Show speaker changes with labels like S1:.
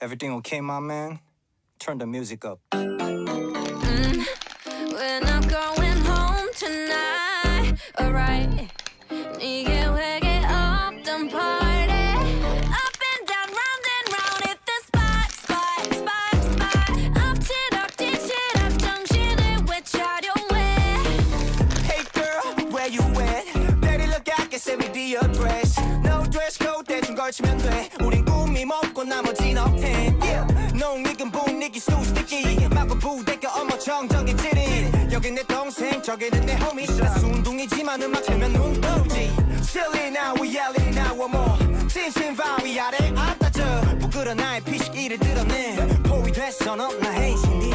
S1: Everything okay, my man? Turn the music up.
S2: We're not going home tonight, alright. 네게 회개 없던 party. Up and down, round and round, hit the spot, spot, spot, spot. 엎치락 뒤치락 정신을 되찾아내.
S1: Hey girl, where you at? Daddy look I can send me the address. No dress code 대충 걸치면 돼. 우린 꿈이 먹고 나머진 업텐. Yeah, 농익은 분위기 수수께끼. 마구 부대껴 어머 정적인 찌릿. 여긴 내 동생 저기는 내 homie. 나 순둥이지만 음악 틀면 눈 떠오지. Silly now we yelling now one more. 진심 바위 아래 안 따져. 부끄러 나의 피식이를 드러내. 포위 됐어 넌 나의 신이.